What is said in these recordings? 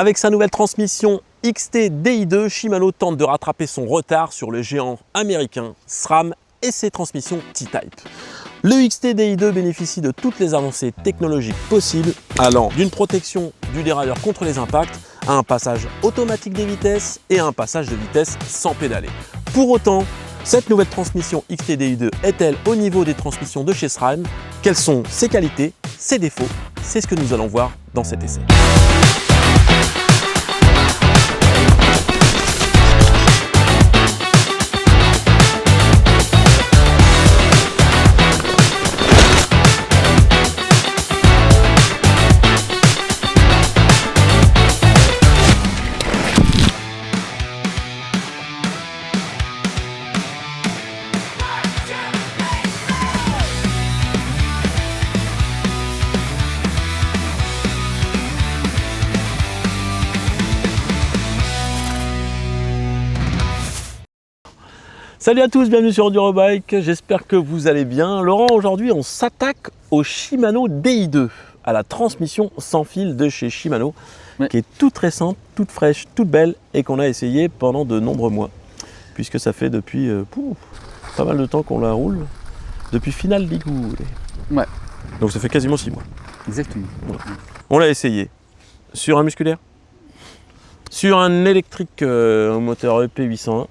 Avec sa nouvelle transmission XT DI2, Shimano tente de rattraper son retard sur le géant américain SRAM et ses transmissions T-Type. Le XT DI2 bénéficie de toutes les avancées technologiques possibles, allant d'une protection du dérailleur contre les impacts à un passage automatique des vitesses et à un passage de vitesse sans pédaler. Pour autant, cette nouvelle transmission XT DI2 est-elle au niveau des transmissions de chez SRAM? Quelles sont ses qualités, ses défauts? C'est ce que nous allons voir dans cet essai. Salut à tous, bienvenue sur Endurobike, j'espère que vous allez bien. Laurent, aujourd'hui on s'attaque au Shimano DI2, à la transmission sans fil de chez Shimano, qui est toute récente, toute fraîche, toute belle et qu'on a essayé pendant de nombreux mois, puisque ça fait depuis pas mal de temps qu'on la roule, depuis Final Ligure. Ouais. Donc ça fait quasiment 6 mois. Exactement. Voilà. On l'a essayé sur un musculaire, sur un électrique un moteur EP801,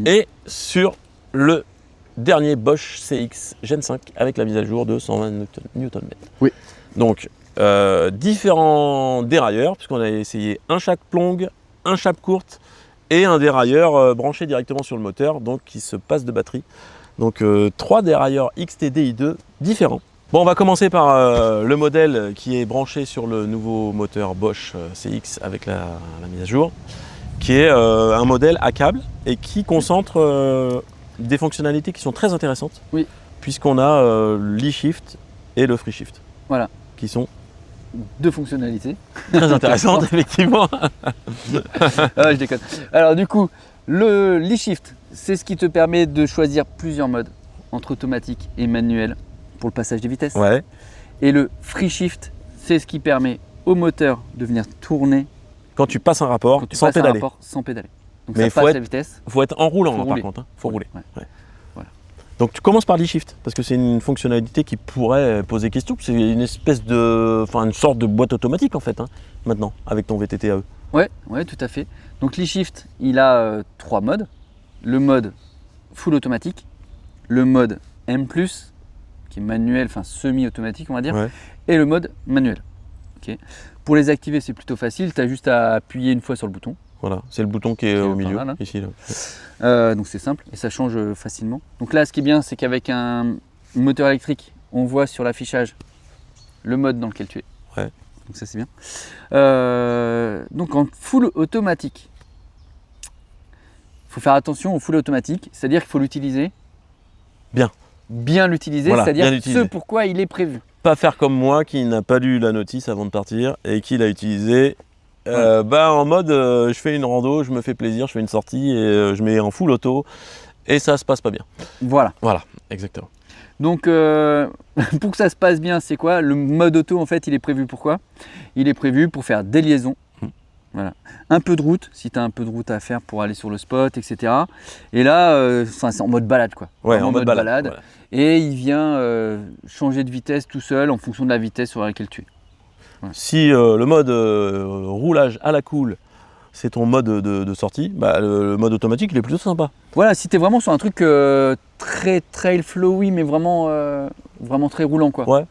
et sur le dernier Bosch CX Gen 5 avec la mise à jour de 120 Nm. Oui. Donc différents dérailleurs, puisqu'on a essayé un chape longue, un chape courte et un dérailleur branché directement sur le moteur, donc qui se passe de batterie. Donc 3 dérailleurs XT-DI2 différents. Bon, on va commencer par le modèle qui est branché sur le nouveau moteur Bosch CX avec la mise à jour, qui est un modèle à câble et qui concentre des fonctionnalités qui sont très intéressantes. Oui. Puisqu'on a l'e-shift et le free shift. Voilà. Qui sont 2 fonctionnalités. Très intéressantes, effectivement. Je déconne. Alors du coup, le l'e-shift, c'est ce qui te permet de choisir plusieurs modes entre automatique et manuel pour le passage des vitesses. Ouais. Et le free shift, c'est ce qui permet au moteur de venir tourner quand tu passes un rapport sans pédaler. Donc mais ça passe la vitesse. Il faut être en roulant par contre. Il faut rouler. Ouais. Voilà. Donc tu commences par l'e-shift parce que c'est une fonctionnalité qui pourrait poser question. C'est une espèce de, une sorte de boîte automatique en fait, maintenant avec ton VTT AE. Ouais, tout à fait. Donc l'e-shift, il a 3 modes. Le mode full automatique, le mode M+, qui est manuel, semi-automatique on va dire, et le mode manuel. Okay. Pour les activer, c'est plutôt facile, tu as juste à appuyer une fois sur le bouton. Voilà, c'est le bouton qui est au milieu, là. Ici. Là. Donc c'est simple et ça change facilement. Donc là, ce qui est bien, c'est qu'avec un moteur électrique, on voit sur l'affichage le mode dans lequel tu es. Ouais. Donc ça, c'est bien. Donc en full automatique, il faut faire attention au full automatique, c'est-à-dire qu'il faut l'utiliser bien l'utiliser, voilà, c'est-à-dire ce pourquoi il est prévu. Pas faire comme moi qui n'a pas lu la notice avant de partir et qui l'a utilisé en mode je fais une rando, je me fais plaisir, je fais une sortie et je mets en full auto et ça se passe pas bien. Voilà, exactement. Donc pour que ça se passe bien, c'est quoi? Le mode auto en fait il est prévu pour quoi? Il est prévu pour faire des liaisons. Voilà. Un peu de route, si tu as un peu de route à faire pour aller sur le spot, etc. Et là, c'est en mode balade quoi. Ouais, en mode balade. Voilà. Et il vient changer de vitesse tout seul en fonction de la vitesse sur laquelle tu es. Voilà. Si le mode roulage à la cool, c'est ton mode de sortie, le mode automatique il est plutôt sympa. Voilà, si tu es vraiment sur un truc très trail flowy, mais vraiment très roulant quoi. Ouais.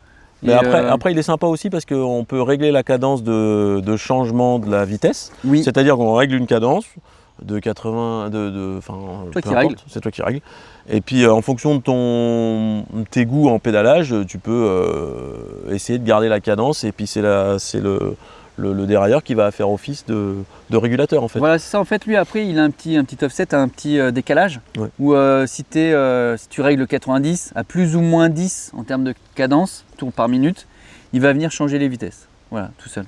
Mais après, il est sympa aussi parce qu'on peut régler la cadence de changement de la vitesse. Oui. C'est-à-dire qu'on règle une cadence de 80, c'est toi qui règles. Et puis en fonction de tes goûts en pédalage, tu peux essayer de garder la cadence et puis c'est le dérailleur qui va faire office de régulateur en fait. Voilà, c'est ça. En fait, lui après, il a un petit offset, un petit décalage. Ouais. Où si tu règles 90 à plus ou moins 10 en termes de cadence, tour par minute, il va venir changer les vitesses. Voilà, tout seul.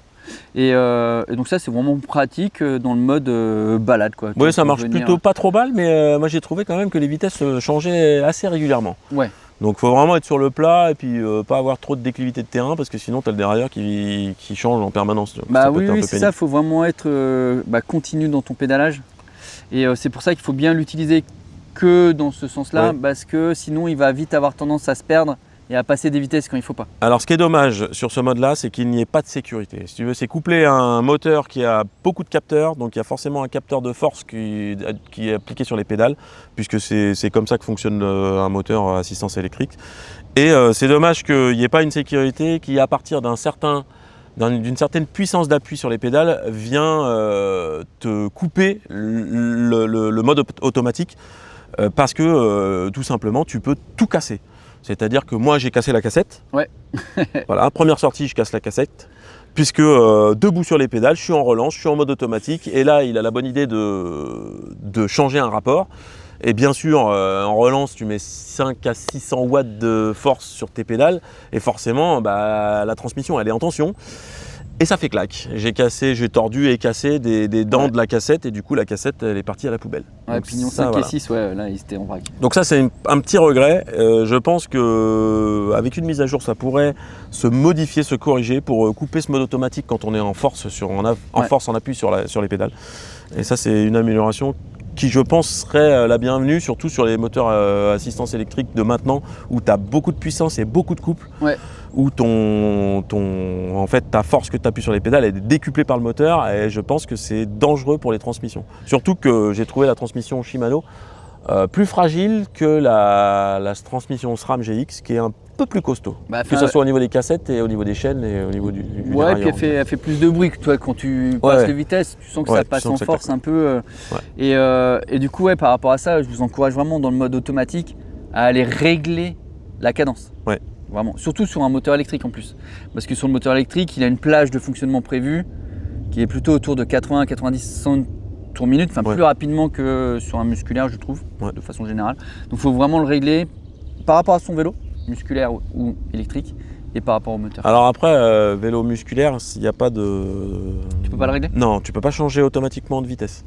Et donc ça, c'est vraiment pratique dans le mode balade, quoi. Oui, ça marche plutôt pas trop mal, mais moi j'ai trouvé quand même que les vitesses changeaient assez régulièrement. Ouais. Donc il faut vraiment être sur le plat et puis pas avoir trop de déclivité de terrain parce que sinon tu as le dérailleur qui change en permanence. Bah oui, c'est ça, il faut vraiment être continu dans ton pédalage. Et c'est pour ça qu'il faut bien l'utiliser que dans ce sens-là, parce que sinon il va vite avoir tendance à se perdre et à passer des vitesses quand il ne faut pas. Alors ce qui est dommage sur ce mode-là, c'est qu'il n'y ait pas de sécurité. Si tu veux, c'est couplé à un moteur qui a beaucoup de capteurs, donc il y a forcément un capteur de force qui est appliqué sur les pédales, puisque c'est comme ça que fonctionne un moteur à assistance électrique. Et c'est dommage qu'il n'y ait pas une sécurité qui, à partir d'une certaine puissance d'appui sur les pédales, vient te couper le mode automatique, parce que tout simplement tu peux tout casser. C'est-à-dire que moi j'ai cassé la cassette. Ouais. Voilà, première sortie, je casse la cassette. Puisque debout sur les pédales, je suis en relance, je suis en mode automatique. Et là, il a la bonne idée de changer un rapport. Et bien sûr, en relance, tu mets 5 à 600 watts de force sur tes pédales. Et forcément, la transmission, elle est en tension. Et ça fait clac. J'ai tordu et cassé des dents de la cassette et du coup la cassette elle est partie à la poubelle. Ouais, pignon 5 et 6, là il était en vrac. Donc ça c'est un petit regret. Je pense qu'avec une mise à jour ça pourrait se modifier, se corriger pour couper ce mode automatique quand on est en force, force en appui sur les pédales. Et ça c'est une amélioration qui je pense serait la bienvenue, surtout sur les moteurs assistance électrique de maintenant où tu as beaucoup de puissance et beaucoup de couple. Ouais. Où en fait, ta force que tu appuies sur les pédales est décuplée par le moteur et je pense que c'est dangereux pour les transmissions. Surtout que j'ai trouvé la transmission Shimano plus fragile que la transmission SRAM GX qui est un peu plus costaud. Que ce soit au niveau des cassettes et au niveau des chaînes et au niveau du ouais, et puis elle fait plus de bruit que toi quand tu passes les vitesses, tu sens que ça passe en force un peu. Et du coup, par rapport à ça, je vous encourage vraiment dans le mode automatique à aller régler la cadence. Ouais. Vraiment, surtout sur un moteur électrique en plus. Parce que sur le moteur électrique, il a une plage de fonctionnement prévue qui est plutôt autour de 80-90 tours minute, plus rapidement que sur un musculaire, je trouve, de façon générale. Donc il faut vraiment le régler par rapport à son vélo, musculaire ou électrique, et par rapport au moteur. Alors après, vélo musculaire, il n'y a pas de... Tu peux pas le régler ? Non, tu peux pas changer automatiquement de vitesse.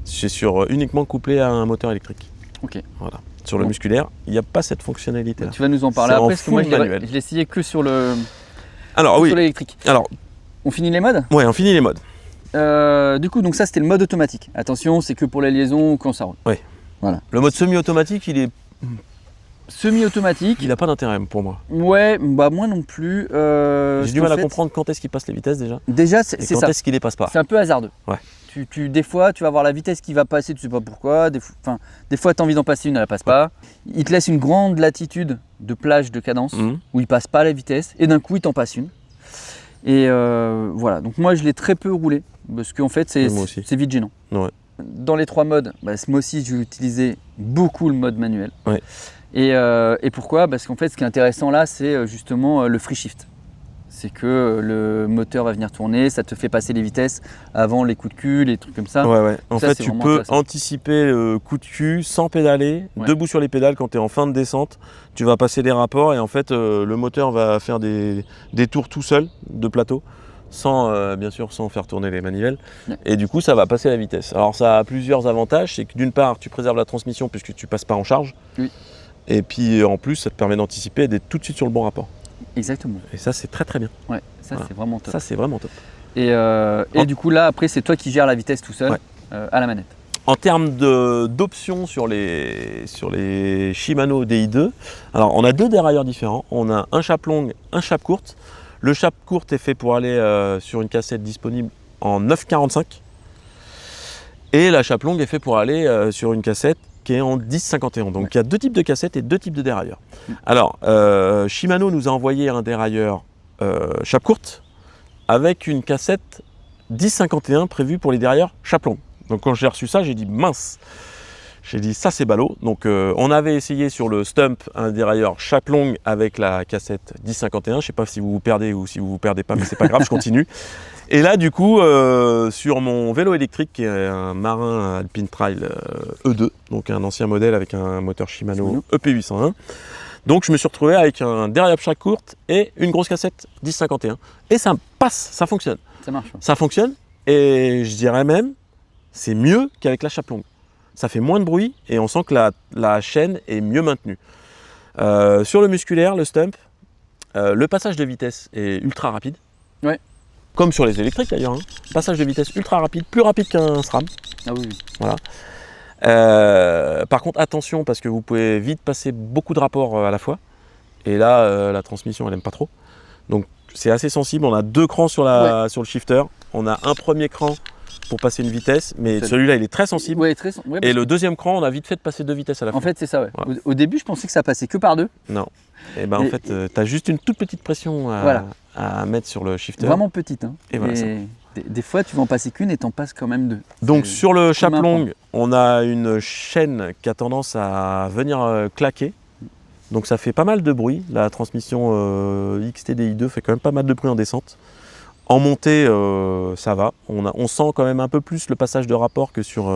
C'est uniquement couplé à un moteur électrique. Ok. Voilà. Sur le musculaire, il n'y a pas cette fonctionnalité-là. Tu vas nous en parler après, parce que moi je l'ai essayé que sur l'électrique. Alors, on finit les modes ? Ouais, on finit les modes. Du coup, donc ça c'était le mode automatique. Attention, c'est que pour la liaison quand ça roule. Oui. Voilà. Le mode semi-automatique, il est... Semi-automatique. Il n'a pas d'intérêt pour moi. Ouais, moi non plus. J'ai du mal à comprendre quand est-ce qu'il passe les vitesses déjà. Déjà, c'est ça. Quand est-ce qu'il les passe pas. C'est un peu hasardeux. Ouais. Des fois, tu vas voir la vitesse qui va passer, tu sais pas pourquoi. Des fois, tu as envie d'en passer une, elle ne passe pas. Il te laisse une grande latitude de plage de cadence où il passe pas la vitesse et d'un coup, il t'en passe une. Et voilà. Donc moi, je l'ai très peu roulé parce qu'en fait, c'est vite gênant. Ouais. Dans les 3 modes, moi aussi, j'ai utilisé beaucoup le mode manuel. Ouais. Et pourquoi ? Parce qu'en fait, ce qui est intéressant là, c'est justement le free shift. C'est que le moteur va venir tourner, ça te fait passer les vitesses avant les coups de cul, les trucs comme ça. Ouais. En fait, tu peux anticiper le coup de cul sans pédaler, debout sur les pédales quand tu es en fin de descente. Tu vas passer les rapports et en fait, le moteur va faire des tours tout seul de plateau, bien sûr sans faire tourner les manivelles. Ouais. Et du coup, ça va passer la vitesse. Alors, ça a plusieurs avantages. C'est que d'une part, tu préserves la transmission puisque tu passes pas en charge. Oui. Et puis en plus, ça te permet d'anticiper et d'être tout de suite sur le bon rapport. Exactement. Et ça, c'est très très bien. Ouais, ça c'est vraiment top. Ça, c'est vraiment top. Et du coup, là, après, c'est toi qui gères la vitesse tout seul à la manette. En termes d'options sur les Shimano DI2, alors on a 2 dérailleurs différents. On a un chape longue, un chape courte. Le chape courte est fait pour aller sur une cassette disponible en 9,45. Et la chape longue est fait pour aller sur une cassette qui est en 10,51. Donc il y a 2 types de cassettes et 2 types de dérailleurs. Alors, Shimano nous a envoyé un dérailleur chape courte avec une cassette 10,51 prévue pour les dérailleurs chape longue. Donc quand j'ai reçu ça, j'ai dit mince. J'ai dit ça c'est ballot. Donc on avait essayé sur le Stump un dérailleur chape longue avec la cassette 10,51. Je ne sais pas si vous vous perdez ou si vous vous perdez pas, mais c'est pas grave, je continue. Et là du coup, sur mon vélo électrique qui est un Marin Alpine Trail E2, donc un ancien modèle avec un moteur Shimano EP801. Donc je me suis retrouvé avec un dérailleur chape courte et une grosse cassette 10,51. Et ça passe, ça fonctionne. Ça marche. Ça fonctionne et je dirais même c'est mieux qu'avec la chape longue. Ça fait moins de bruit et on sent que la chaîne est mieux maintenue. Sur le musculaire, le stump, le passage de vitesse est ultra rapide. Ouais. Comme sur les électriques d'ailleurs. Hein. Passage de vitesse ultra rapide, plus rapide qu'un SRAM. Ah oui. Voilà. Par contre, attention parce que vous pouvez vite passer beaucoup de rapports à la fois. Et là, la transmission, elle n'aime pas trop. Donc, c'est assez sensible. On a 2 crans sur le shifter. On a un premier cran pour passer une vitesse, mais celui-là, il est très sensible. Ouais, et le deuxième cran, on a vite fait de passer 2 vitesses à la fois. En fait, c'est ça. Ouais. Voilà. Au début, je pensais que ça passait que par 2. Non. Et ben en fait, tu as juste une toute petite pression à mettre sur le shifter. Vraiment petite. Hein. Et voilà, des fois, tu vas en passer qu'une et t'en passes quand même 2. Donc sur le chape-longue, on a une chaîne qui a tendance à venir claquer. Donc ça fait pas mal de bruit. La transmission XT-DI2 fait quand même pas mal de bruit en descente. En montée, ça va. On sent quand même un peu plus le passage de rapport que sur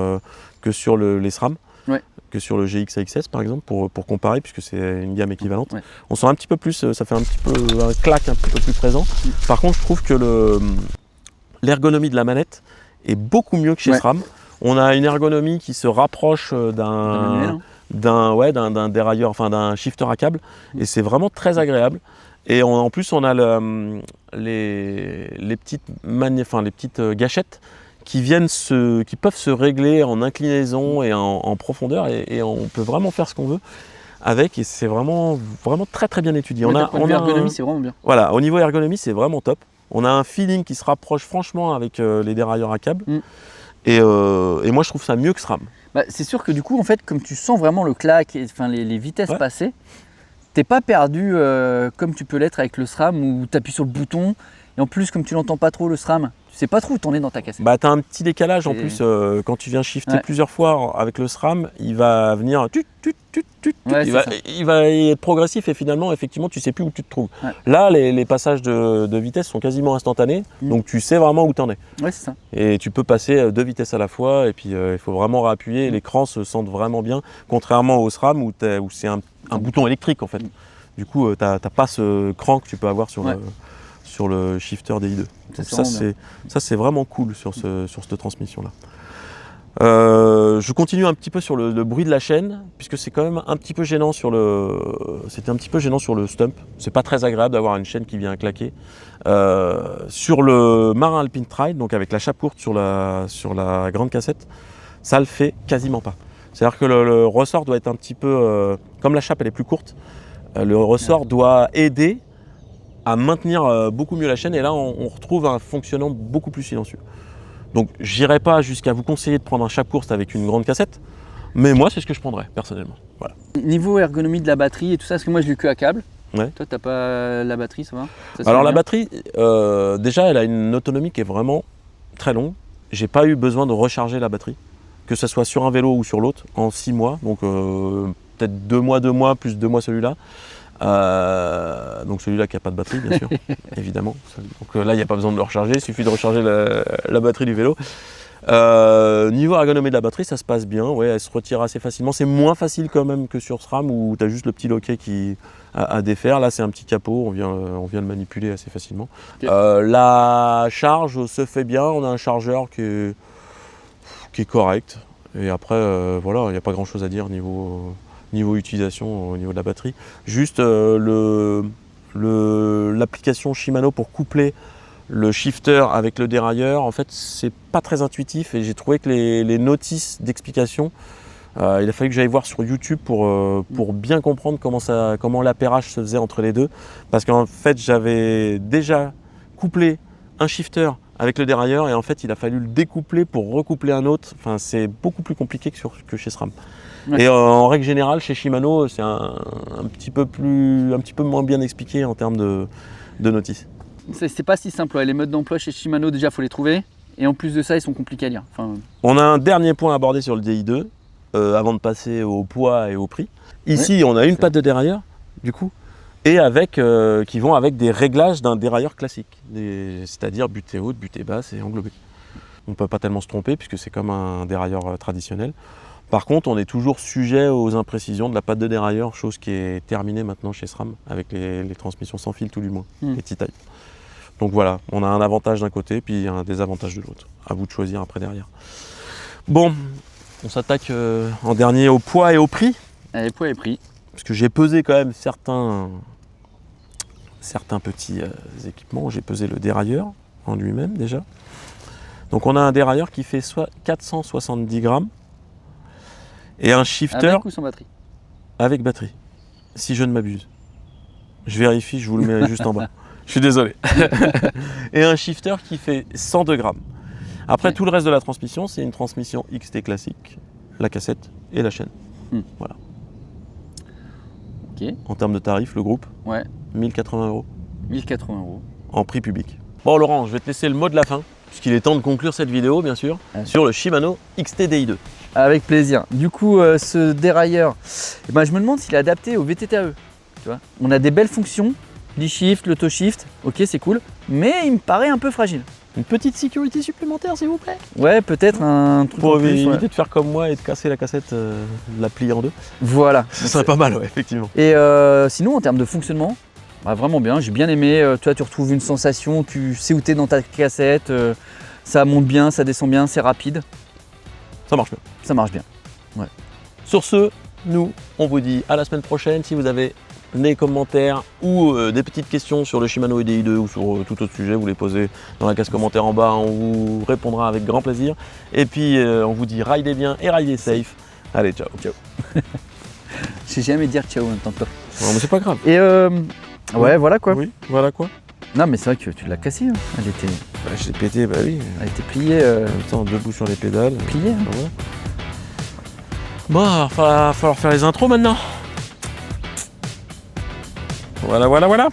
les SRAM. Ouais. Que sur le GX AXS par exemple, pour comparer, puisque c'est une gamme équivalente. Ouais. On sent un petit peu plus, ça fait un petit peu un claque un petit peu plus présent. Par contre, je trouve que l'ergonomie de la manette est beaucoup mieux que chez SRAM. On a une ergonomie qui se rapproche d'un dérailleur, enfin d'un shifter à câble, et c'est vraiment très agréable. Et en plus, on a les petites gâchettes qui peuvent se régler en inclinaison et en profondeur, et on peut vraiment faire ce qu'on veut avec, et c'est vraiment très très bien étudié. L'ergonomie, c'est vraiment bien. Voilà, au niveau ergonomie, c'est vraiment top. On a un feeling qui se rapproche franchement avec les dérailleurs à câble, et moi je trouve ça mieux que SRAM. Bah, c'est sûr que du coup, en fait, comme tu sens vraiment le claque, les vitesses passées, t'es pas perdu comme tu peux l'être avec le SRAM où tu appuies sur le bouton, et en plus, comme tu l'entends pas trop le SRAM, tu sais pas trop où t'en es dans ta cassette. Bah, tu as un petit décalage en plus quand tu viens shifter plusieurs fois avec le SRAM, il va venir il va être progressif, et finalement effectivement tu sais plus où tu te trouves. Là les passages de vitesse sont quasiment instantanés, donc tu sais vraiment où tu en es. Ouais, c'est ça. Et tu peux passer 2 vitesses à la fois, et puis il faut vraiment réappuyer, les crans se sentent vraiment bien, contrairement au SRAM où c'est un bouton électrique en fait. Du coup tu n'as pas ce cran que tu peux avoir sur le shifter DI2. Ça c'est vraiment cool sur cette transmission là. Je continue un petit peu sur le bruit de la chaîne, puisque c'est quand même un petit peu gênant c'était un petit peu gênant sur le stump. C'est pas très agréable d'avoir une chaîne qui vient claquer. Sur le Marin Alpine Trail, donc avec la chape courte sur la grande cassette, ça le fait quasiment pas. C'est-à-dire que le ressort doit être un petit peu, comme la chape elle est plus courte, le ressort doit aider à maintenir beaucoup mieux la chaîne, et là on retrouve un fonctionnement beaucoup plus silencieux. Donc j'irai pas jusqu'à vous conseiller de prendre un chape courte avec une grande cassette, mais moi c'est ce que je prendrais personnellement. Voilà. Niveau ergonomie de la batterie et tout ça, parce que moi je l'ai que à câble. Ouais. Toi t'as pas la batterie, ça va? Alors la batterie, déjà elle a une autonomie qui est vraiment très longue. J'ai pas eu besoin de recharger la batterie, que ce soit sur un vélo ou sur l'autre, en 6 mois, donc peut-être 2 mois plus 2 mois celui-là. Donc celui-là qui n'a pas de batterie bien sûr, évidemment. Donc là il n'y a pas besoin de le recharger, il suffit de recharger la batterie du vélo. Niveau ergonomie de la batterie, ça se passe bien, elle se retire assez facilement. C'est moins facile quand même que sur SRAM où tu as juste le petit loquet à défaire. Là c'est un petit capot, on vient le manipuler assez facilement. La charge se fait bien, on a un chargeur qui est correct. Et après voilà, il n'y a pas grand chose à dire niveau utilisation, au niveau de la batterie. Juste l'application Shimano pour coupler le shifter avec le dérailleur, en fait c'est pas très intuitif, et j'ai trouvé que les notices d'explication, il a fallu que j'aille voir sur YouTube pour bien comprendre comment l'appairage se faisait entre les deux, parce qu'en fait j'avais déjà couplé un shifter avec le dérailleur, et en fait il a fallu le découpler pour recoupler un autre. Enfin, c'est beaucoup plus compliqué que chez SRAM. Et en règle générale, chez Shimano, c'est un petit peu moins bien expliqué en termes de notices. C'est pas si simple. Les modes d'emploi chez Shimano, déjà, il faut les trouver. Et en plus de ça, ils sont compliqués à lire. On a un dernier point à aborder sur le DI2, avant de passer au poids et au prix. Ici, on a une patte de dérailleur, du coup, et qui vont avec des réglages d'un dérailleur classique, c'est-à-dire butée haute, butée basse et englobée. On ne peut pas tellement se tromper puisque c'est comme un dérailleur traditionnel. Par contre, on est toujours sujet aux imprécisions de la patte de dérailleur, chose qui est terminée maintenant chez SRAM avec les transmissions sans fil, tout du moins, les T-Type. Donc voilà, on a un avantage d'un côté puis un désavantage de l'autre. À vous de choisir après derrière. Bon, on s'attaque en dernier au poids et au prix. Allez, poids et prix. parce que j'ai pesé quand même certains petits équipements. J'ai pesé le dérailleur en lui-même déjà. Donc on a un dérailleur qui fait soit 470 grammes et un shifter Avec ou sans batterie? avec batterie, si je ne m'abuse. Je vérifie, je vous le mets juste en bas. Je suis désolé. Et un shifter qui fait 102 grammes. Après, Ok. tout le reste de la transmission, c'est une transmission XT classique, la cassette et la chaîne. Voilà. Ok, En termes de tarifs, le groupe, ouais, 1080 € 1080 €. en prix public. Bon Laurent, je vais te laisser le mot de la fin, puisqu'il est temps de conclure cette vidéo, bien sûr, Ouais. sur le Shimano XT-DI2. Avec plaisir. Du coup, ce dérailleur, eh ben, je me demande s'il est adapté au VTTAE. Tu vois, on a des belles fonctions, l'e-shift, l'auto-shift, ok, c'est cool, mais il me paraît un peu fragile. Une petite sécurité supplémentaire, s'il vous plaît. Ouais, peut-être un truc Pour en plus, éviter ouais. de faire comme moi et de casser la cassette, de la plier en deux. Voilà. Ce serait pas mal, ouais, effectivement. Et sinon, en termes de fonctionnement, bah, vraiment bien, j'ai bien aimé. Toi, tu retrouves une sensation, tu sais où t'es dans ta cassette, ça monte bien, ça descend bien, c'est rapide, Ça marche bien. ça marche bien. Sur ce, nous, on vous dit à la semaine prochaine. Si vous avez des commentaires ou des petites questions sur le Shimano DI2 ou sur tout autre sujet, vous les posez dans la case commentaires en bas, on vous répondra avec grand plaisir. Et puis, on vous dit ridez bien et ridez safe. Allez, ciao. Ciao. Je sais jamais dire ciao en même temps que toi. Non, mais c'est pas grave. Et ouais, voilà quoi. Oui, voilà quoi. Non, mais c'est vrai que tu l'as cassée, hein. Bah, je l'ai pété, bah oui. Elle était pliée. En même temps, debout sur les pédales. Pliée, hein. Voilà. Bon, il va falloir faire les intros maintenant. Voilà.